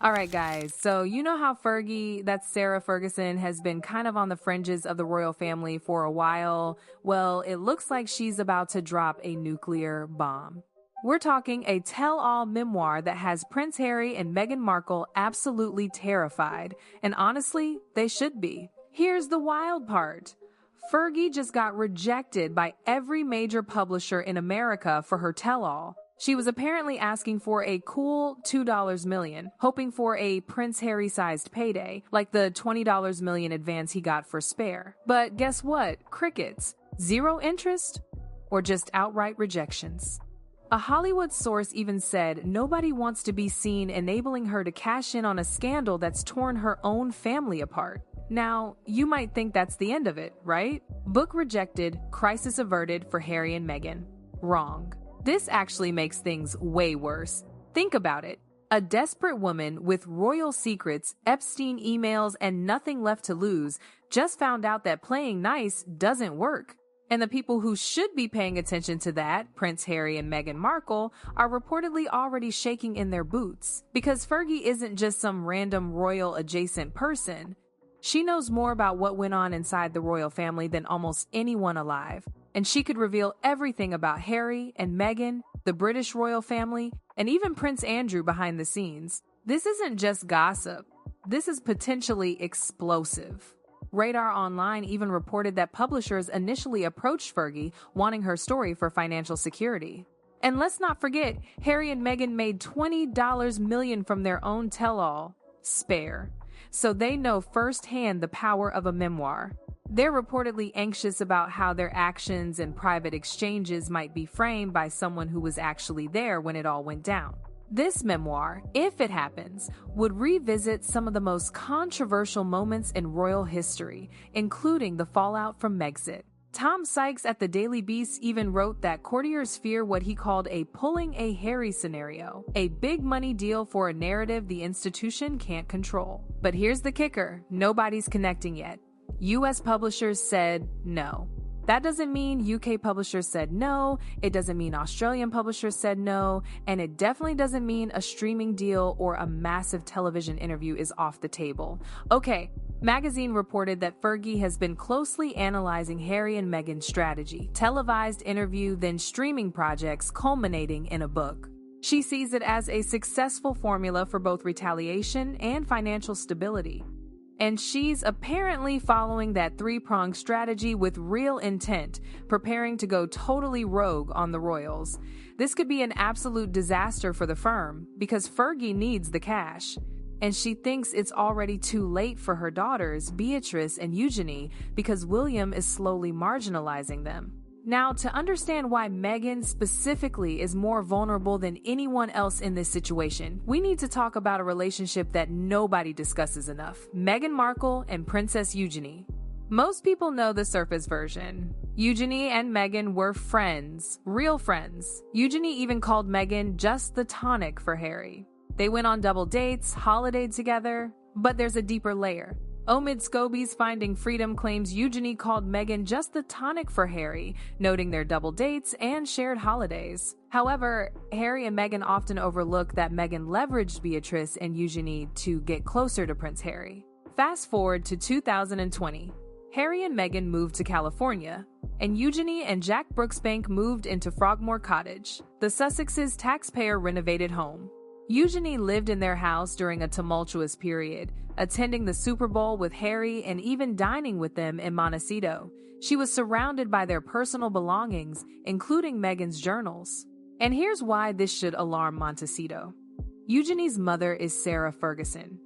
All right, guys. So, you know how Fergie, that's Sarah Ferguson, has been kind of on the fringes of the royal family for a while? Well, it looks like she's about to drop a nuclear bomb. We're talking a tell-all memoir that has Prince Harry and Meghan Markle absolutely terrified. And honestly, they should be. Here's the wild part. Fergie just got rejected by every major publisher in America for her tell-all. She was apparently asking for a cool $2 million, hoping for a Prince Harry-sized payday, like the $20 million advance he got for Spare. But guess what? Crickets. Zero interest? Or just outright rejections? A Hollywood source even said nobody wants to be seen enabling her to cash in on a scandal that's torn her own family apart. Now, you might think that's the end of it, right? Book rejected, crisis averted for Harry and Meghan. Wrong. This actually makes things way worse. Think about it. A desperate woman with royal secrets, Epstein emails, and nothing left to lose just found out that playing nice doesn't work. And the people who should be paying attention to that, Prince Harry and Meghan Markle, are reportedly already shaking in their boots. Because Fergie isn't just some random royal adjacent person. She knows more about what went on inside the royal family than almost anyone alive. And she could reveal everything about Harry and Meghan, the British royal family, and even Prince Andrew behind the scenes. This isn't just gossip. This is potentially explosive. Radar Online even reported that publishers initially approached Fergie wanting her story for financial security. And let's not forget, Harry and Meghan made $20 million from their own tell-all, Spare. So they know firsthand the power of a memoir. They're reportedly anxious about how their actions and private exchanges might be framed by someone who was actually there when it all went down. This memoir, if it happens, would revisit some of the most controversial moments in royal history, including the fallout from Megxit. Tom Sykes at the Daily Beast even wrote that courtiers fear what he called a pulling a Harry scenario, a big money deal for a narrative the institution can't control. But here's the kicker, nobody's connecting yet. US publishers said no. That doesn't mean UK publishers said no, it doesn't mean Australian publishers said no, and it definitely doesn't mean a streaming deal or a massive television interview is off the table. Okay, Magazine reported that Fergie has been closely analyzing Harry and Meghan's strategy, televised interview, then streaming projects culminating in a book. She sees it as a successful formula for both retaliation and financial stability. And she's apparently following that three-pronged strategy with real intent, preparing to go totally rogue on the royals. This could be an absolute disaster for the firm, because Fergie needs the cash. And she thinks it's already too late for her daughters, Beatrice and Eugenie, because William is slowly marginalizing them. Now, to understand why Meghan specifically is more vulnerable than anyone else in this situation, we need to talk about a relationship that nobody discusses enough: Meghan Markle and Princess Eugenie. Most people know the surface version. Eugenie and Meghan were friends, real friends. Eugenie even called Meghan just the tonic for Harry. They went on double dates, holidayed together, but there's a deeper layer. Omid Scobie's Finding Freedom claims Eugenie called Meghan just the tonic for Harry, noting their double dates and shared holidays. However, Harry and Meghan often overlook that Meghan leveraged Beatrice and Eugenie to get closer to Prince Harry. Fast forward to 2020. Harry and Meghan moved to California, and Eugenie and Jack Brooksbank moved into Frogmore Cottage, the Sussexes' taxpayer-renovated home. Eugenie lived in their house during a tumultuous period, attending the Super Bowl with Harry and even dining with them in Montecito. She was surrounded by their personal belongings, including Meghan's journals. And here's why this should alarm Montecito. Eugenie's mother is Sarah Ferguson.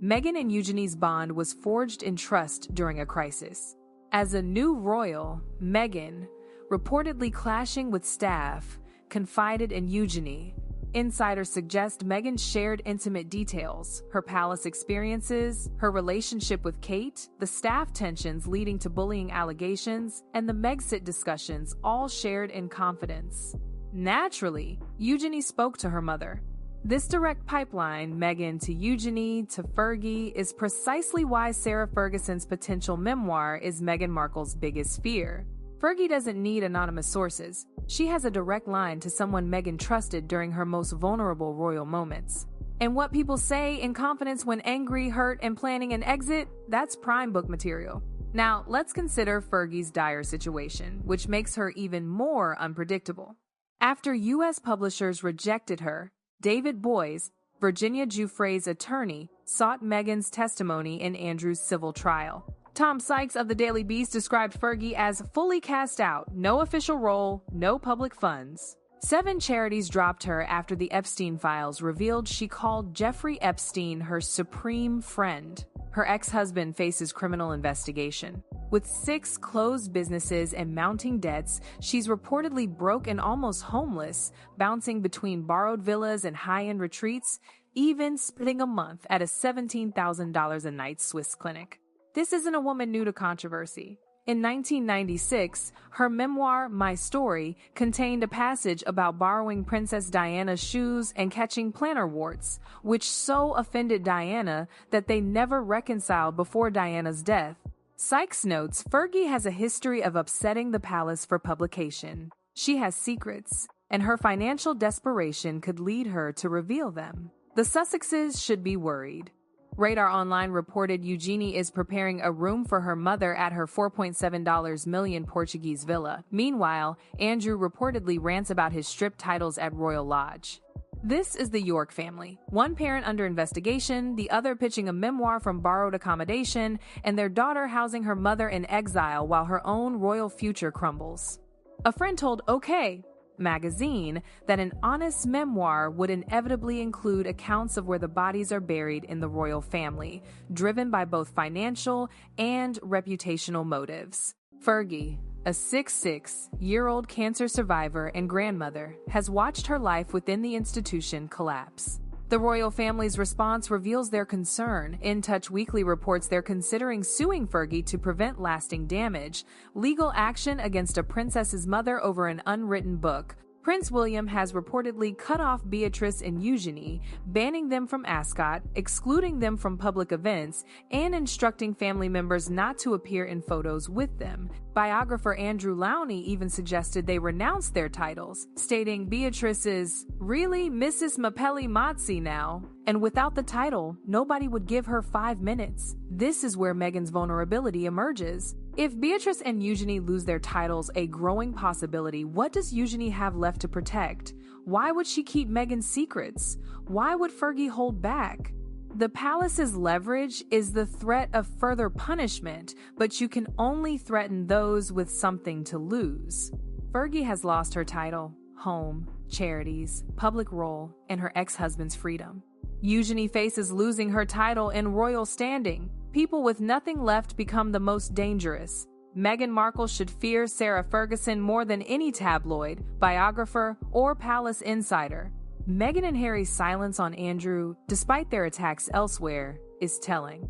Meghan and Eugenie's bond was forged in trust during a crisis. As a new royal, Meghan, reportedly clashing with staff, confided in Eugenie. Insiders suggest Meghan shared intimate details, her palace experiences, her relationship with Kate, the staff tensions leading to bullying allegations, and the Megxit discussions, all shared in confidence. Naturally, Eugenie spoke to her mother. This direct pipeline, Meghan to Eugenie to Fergie, is precisely why Sarah Ferguson's potential memoir is Meghan Markle's biggest fear. Fergie doesn't need anonymous sources. She has a direct line to someone Meghan trusted during her most vulnerable royal moments. And what people say in confidence when angry, hurt, and planning an exit, that's prime book material. Now, let's consider Fergie's dire situation, which makes her even more unpredictable. After U.S. publishers rejected her, David Boies, Virginia Giuffre's attorney, sought Meghan's testimony in Andrew's civil trial. Tom Sykes of the Daily Beast described Fergie as fully cast out, no official role, no public funds. 7 charities dropped her after the Epstein files revealed she called Jeffrey Epstein her supreme friend. Her ex-husband faces criminal investigation. With 6 closed businesses and mounting debts, she's reportedly broke and almost homeless, bouncing between borrowed villas and high-end retreats, even spending a month at a $17,000 a night Swiss clinic. This isn't a woman new to controversy. In 1996, her memoir, My Story, contained a passage about borrowing Princess Diana's shoes and catching plantar warts, which so offended Diana that they never reconciled before Diana's death. Sykes notes Fergie has a history of upsetting the palace for publication. She has secrets, and her financial desperation could lead her to reveal them. The Sussexes should be worried. Radar Online reported Eugenie is preparing a room for her mother at her $4.7 million Portuguese villa. Meanwhile, Andrew reportedly rants about his stripped titles at Royal Lodge. This is the York family. One parent under investigation, the other pitching a memoir from borrowed accommodation, and their daughter housing her mother in exile while her own royal future crumbles. A friend told OK! Magazine that an honest memoir would inevitably include accounts of where the bodies are buried in the royal family, driven by both financial and reputational motives. Fergie, a 66-year-old cancer survivor and grandmother, has watched her life within the institution collapse. The royal family's response reveals their concern. In Touch Weekly reports they're considering suing Fergie to prevent lasting damage, legal action against a princess's mother over an unwritten book. Prince William has reportedly cut off Beatrice and Eugenie, banning them from Ascot, excluding them from public events, and instructing family members not to appear in photos with them. Biographer Andrew Lowney even suggested they renounce their titles, stating Beatrice is really Mrs. Mapelli Mazzi now, and without the title, nobody would give her 5 minutes. This is where Meghan's vulnerability emerges. If Beatrice and Eugenie lose their titles, a growing possibility, what does Eugenie have left to protect? Why would she keep Meghan's secrets? Why would Fergie hold back? The palace's leverage is the threat of further punishment, but you can only threaten those with something to lose. Fergie has lost her title, home, charities, public role, and her ex-husband's freedom. Eugenie faces losing her title and royal standing. People with nothing left become the most dangerous. Meghan Markle should fear Sarah Ferguson more than any tabloid, biographer, or palace insider. Meghan and Harry's silence on Andrew, despite their attacks elsewhere, is telling.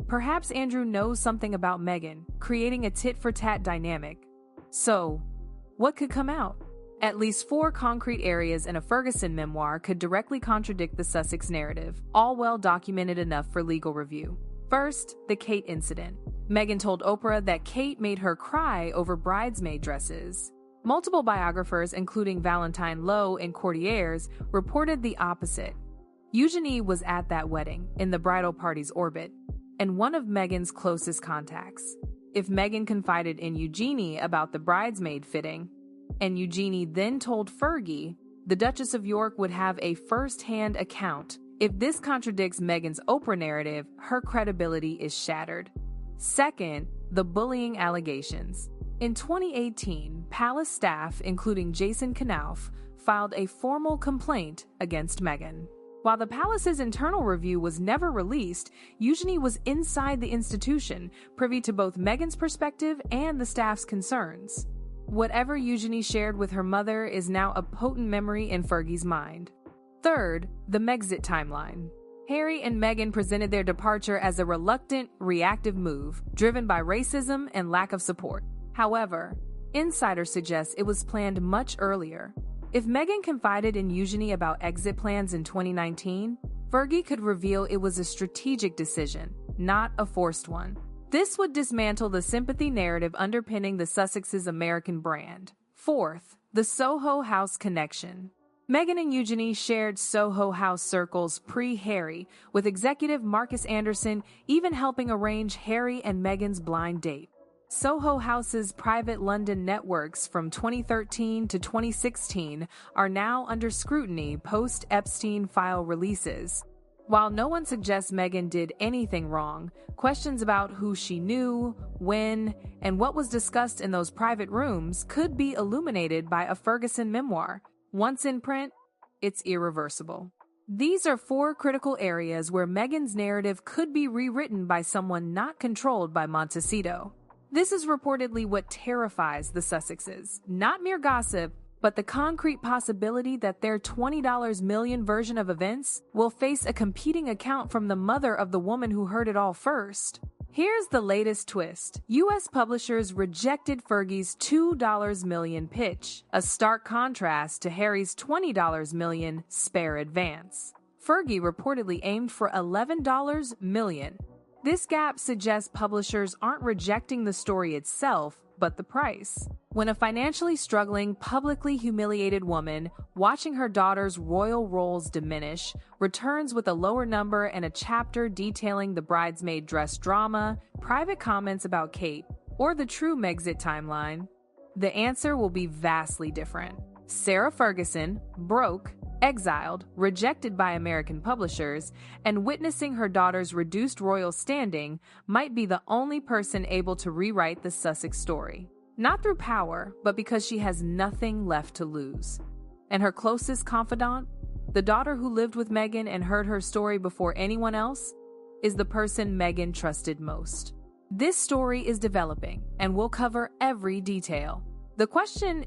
Perhaps Andrew knows something about Meghan, creating a tit-for-tat dynamic. So, what could come out? At least 4 concrete areas in a Ferguson memoir could directly contradict the Sussex narrative, all well documented enough for legal review. First, the Kate incident. Meghan told Oprah that Kate made her cry over bridesmaid dresses. Multiple biographers, including Valentine Lowe and Courtiers, reported the opposite. Eugenie was at that wedding, in the bridal party's orbit, and one of Meghan's closest contacts. If Meghan confided in Eugenie about the bridesmaid fitting, and Eugenie then told Fergie, the Duchess of York would have a first-hand account. If this contradicts Meghan's Oprah narrative, her credibility is shattered. Second, the bullying allegations. In 2018, palace staff, including Jason Knauf, filed a formal complaint against Meghan. While the palace's internal review was never released, Eugenie was inside the institution, privy to both Meghan's perspective and the staff's concerns. Whatever Eugenie shared with her mother is now a potent memory in Fergie's mind. Third, the Megxit timeline. Harry and Meghan presented their departure as a reluctant, reactive move, driven by racism and lack of support. However, insiders suggest it was planned much earlier. If Meghan confided in Eugenie about exit plans in 2019, Fergie could reveal it was a strategic decision, not a forced one. This would dismantle the sympathy narrative underpinning the Sussex's American brand. Fourth, the Soho House connection. Meghan and Eugenie shared Soho House circles pre-Harry, with executive Marcus Anderson even helping arrange Harry and Meghan's blind date. Soho House's private London networks from 2013 to 2016 are now under scrutiny post-Epstein file releases. While no one suggests Meghan did anything wrong, questions about who she knew, when, and what was discussed in those private rooms could be illuminated by a Ferguson memoir. Once in print, it's irreversible. These are 4 critical areas where Meghan's narrative could be rewritten by someone not controlled by Montecito. This is reportedly what terrifies the Sussexes, not mere gossip, but the concrete possibility that their $20 million version of events will face a competing account from the mother of the woman who heard it all first. Here's the latest twist. U.S. publishers rejected Fergie's $2 million pitch, a stark contrast to Harry's $20 million spare advance. Fergie reportedly aimed for $11 million. This gap suggests publishers aren't rejecting the story itself, but the price. When a financially struggling, publicly humiliated woman, watching her daughter's royal roles diminish, returns with a lower number and a chapter detailing the bridesmaid dress drama, private comments about Kate, or the true Megxit timeline, the answer will be vastly different. Sarah Ferguson, broke, exiled, rejected by American publishers, and witnessing her daughter's reduced royal standing might be the only person able to rewrite the Sussex story. Not through power, but because she has nothing left to lose. And her closest confidant, the daughter who lived with Meghan and heard her story before anyone else, is the person Meghan trusted most. This story is developing, and we'll cover every detail. The question